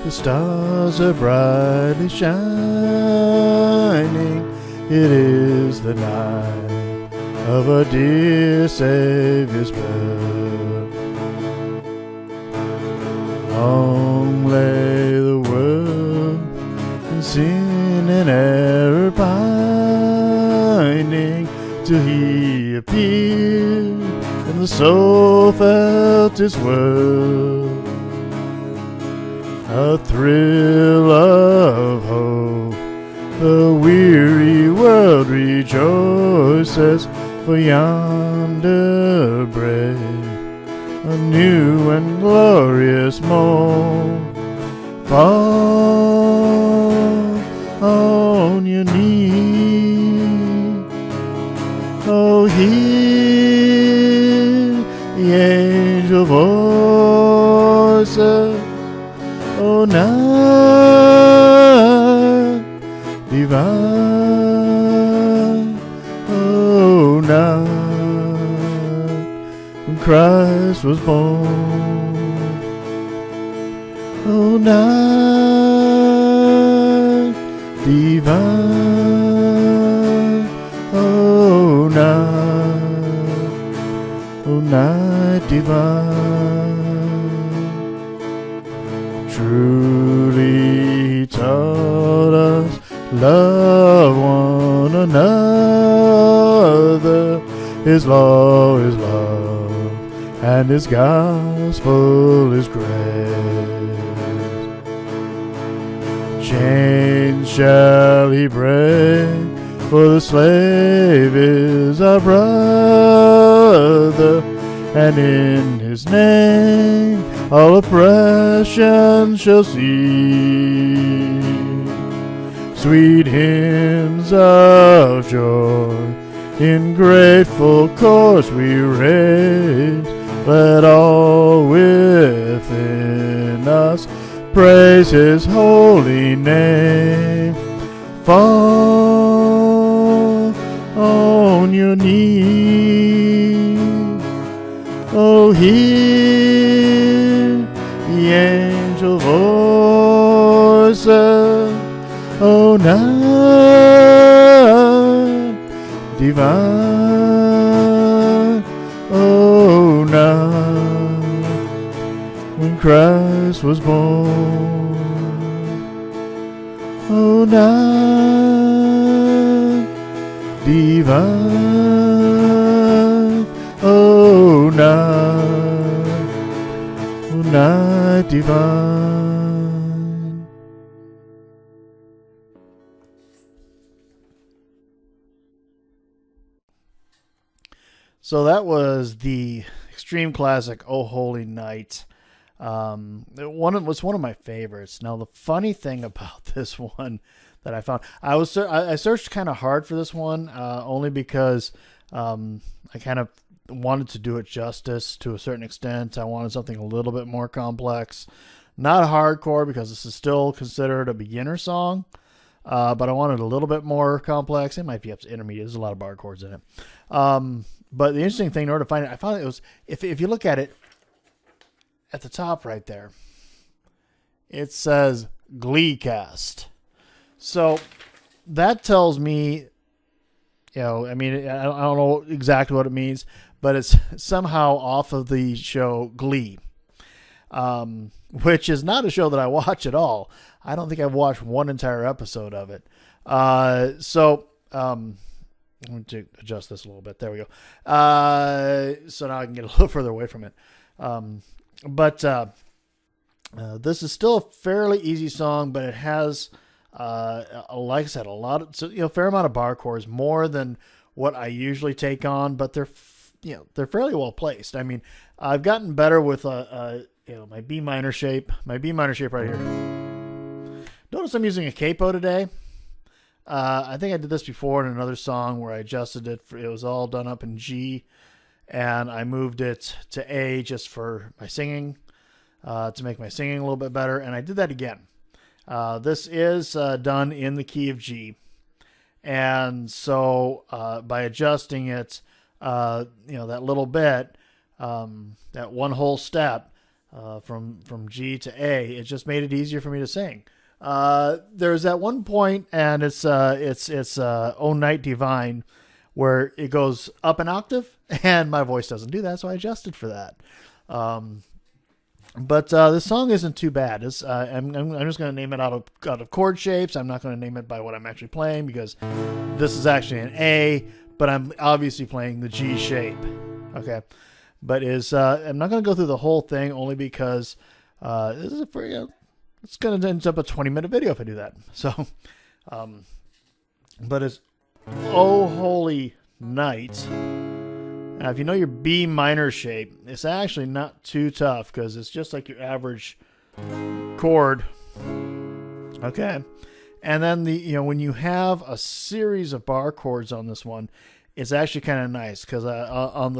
The stars are brightly shining. It is the night of our dear Savior's birth. Long lay the world in sin and error pining, till He appeared and the soul felt His worth. A thrill of hope, the weary world rejoices, for yonder breaks a new and glorious morn. Fall on your knees, oh, hear the angel voices. Oh, night divine, oh, night when Christ was born. Oh, night divine, oh, night divine. Truly He taught us, love one another. His law is love, and His gospel is grace. Chains shall He break, for the slave is our brother, and in His name all oppression shall cease. Sweet hymns of joy in grateful chords we raise. Let all within us praise His holy name. Fall on your knees, oh, hear the angel voices. Oh, night divine, oh, night when Christ was born. Oh, night divine, oh, night divine. So that was the extreme classic "Oh Holy Night." It was one of my favorites. Now the funny thing about this one that I found, I searched kind of hard for this one, only because I kind of wanted to do it justice to a certain extent. I wanted something a little bit more complex, not hardcore, because this is still considered a beginner song, but I wanted a little bit more complex. It might be up to intermediate. There's a lot of bar chords in it. But the interesting thing, in order to find it, I found it was, if you look at it at the top right there, it says Gleecast. So that tells me, I mean, I don't know exactly what it means, but it's somehow off of the show Glee, which is not a show that I watch at all. I don't think I've watched one entire episode of it. I'm going to adjust this a little bit. There we go. So now I can get a little further away from it. This is still a fairly easy song, but it has, like I said, fair amount of bar chords, more than what I usually take on, but they're fairly well placed. I mean, I've gotten better with my B minor shape. My B minor shape right here. Notice I'm using a capo today. I think I did this before in another song where I adjusted it. It was all done up in G, and I moved it to A just for my singing, to make my singing a little bit better, and I did that again. This is done in the key of G, and so by adjusting it, that little bit, that one whole step, from G to A. It just made it easier for me to sing. There's that one point, and it's Oh Night Divine, where it goes up an octave, and my voice doesn't do that, so I adjusted for that. But this song isn't too bad. I'm just going to name it out of chord shapes. I'm not going to name it by what I'm actually playing, because this is actually an A, but I'm obviously playing the G shape. Okay, but I'm not going to go through the whole thing, only because this is it's going to end up a 20-minute video if I do that. So, but it's Oh Holy Night. Now, if you know your B minor shape, it's actually not too tough, because it's just like your average chord. Okay, and then when you have a series of bar chords on this one, it's actually kind of nice, because on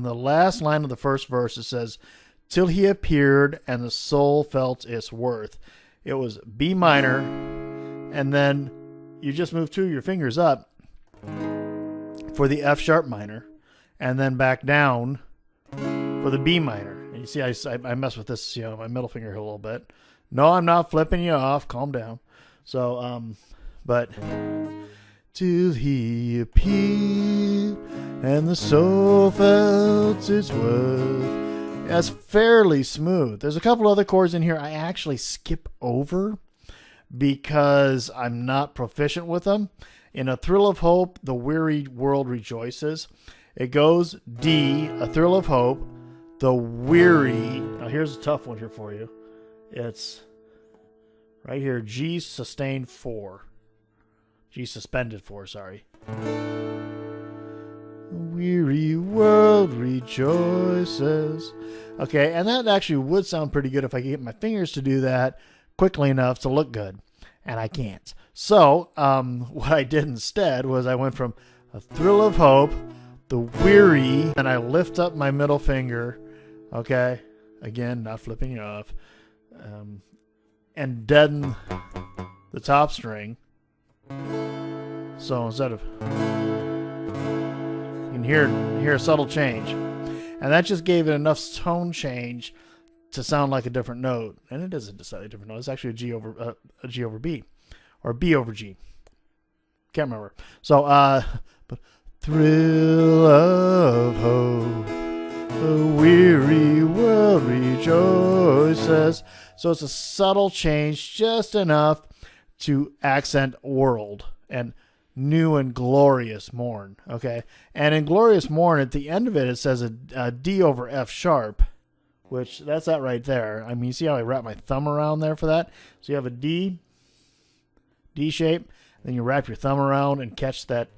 the last line of the first verse it says, "Till he appeared and the soul felt its worth." It was B minor, and then you just move your fingers up for the F sharp minor, and then back down for the B minor. And you see, I mess with this, my middle finger here a little bit. No, I'm not flipping you off. Calm down. So, but till he appeared and the soul felt its worth. That's fairly smooth. There's a couple other chords in here I actually skip over because I'm not proficient with them. In A Thrill of Hope, the weary world rejoices. It goes D, A Thrill of Hope, the weary. Now here's a tough one here for you. It's right here, G sustained 4. G suspended 4, sorry. Weary world rejoices. Okay, and that actually would sound pretty good if I could get my fingers to do that quickly enough to look good. And I can't. So, what I did instead was I went from A Thrill of Hope, the weary, and I lift up my middle finger, okay, again, not flipping you off, and deaden the top string. So instead of, you can hear a subtle change, and that just gave it enough tone change to sound like a different note. And it isn't a slightly different note. It's actually a G over B, or B over G. Can't remember. So, but thrill of hope, the weary world rejoices. So it's a subtle change, just enough to accent world and new and glorious morn. Okay, and in glorious morn, at the end of it, it says a D over F sharp, which that's that right there. I mean, you see how I wrap my thumb around there for that? So you have a D shape, then you wrap your thumb around and catch that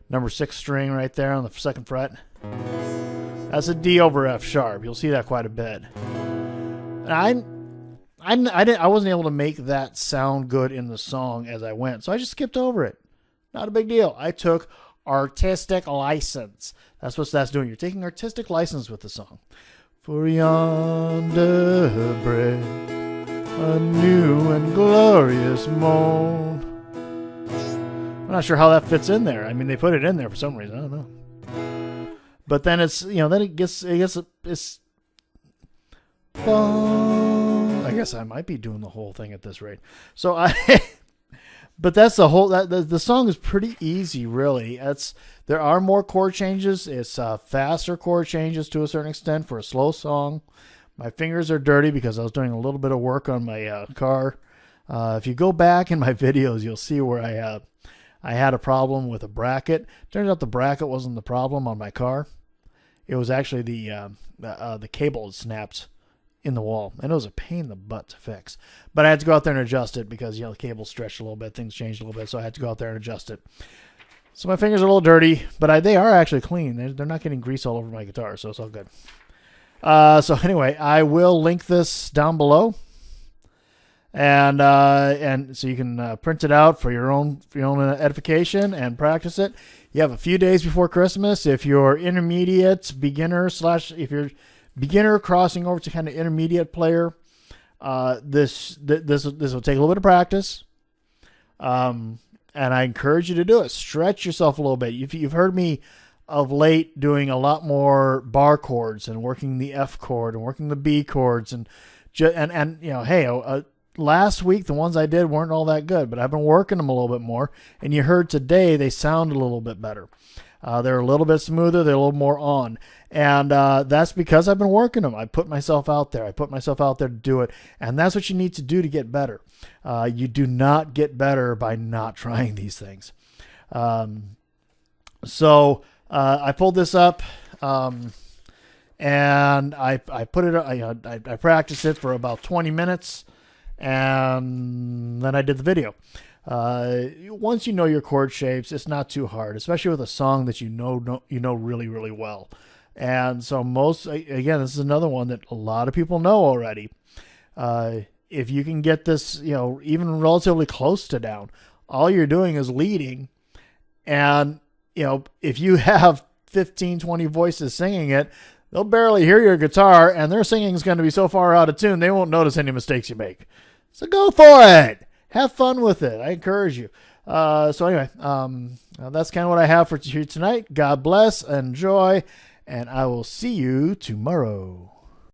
number 6 string right there on the 2nd fret. That's a D over F sharp. You'll see that quite a bit. And I wasn't able to make that sound good in the song as I went, so I just skipped over it. Not a big deal. I took artistic license. That's what that's doing. You're taking artistic license with the song. For yonder break a new and glorious morn. I'm not sure how that fits in there. I mean, they put it in there for some reason. I don't know. But then it's, then it's I guess I might be doing the whole thing at this rate. So but that's the whole, the song is pretty easy, really. There are more chord changes. It's faster chord changes to a certain extent for a slow song. My fingers are dirty because I was doing a little bit of work on my car. If you go back in my videos, you'll see where I had a problem with a bracket. Turns out the bracket wasn't the problem on my car. It was actually the cable snapped in the wall, and it was a pain in the butt to fix. But I had to go out there and adjust it because the cable stretched a little bit, things changed a little bit, so I had to go out there and adjust it. So my fingers are a little dirty, but they are actually clean. They're not getting grease all over my guitar, so it's all good. So anyway, I will link this down below, and so you can print it out for your own edification and practice it. You have a few days before Christmas. If you're intermediate, beginner / if you're beginner crossing over to kind of intermediate player, this will take a little bit of practice, and I encourage you to do it. Stretch yourself a little bit. You've heard me of late doing a lot more bar chords and working the F chord and working the B chords and you know, hey, last week the ones I did weren't all that good, but I've been working them a little bit more, and you heard today they sound a little bit better. They're a little bit smoother, they're a little more on, and that's because I've been working them. I put myself out there. I put myself out there to do it, and that's what you need to do to get better. You do not get better by not trying these things. So I pulled this up, and I put it. I practiced it for about 20 minutes, and then I did the video. Once you know your chord shapes, it's not too hard, especially with a song that you know really, really well. And so again, this is another one that a lot of people know already. If you can get this, even relatively close to down, all you're doing is leading. And, if you have 15, 20 voices singing it, they'll barely hear your guitar, and their singing is going to be so far out of tune, they won't notice any mistakes you make. So go for it. Have fun with it. I encourage you. So anyway, that's kind of what I have for you tonight. God bless, enjoy, and I will see you tomorrow.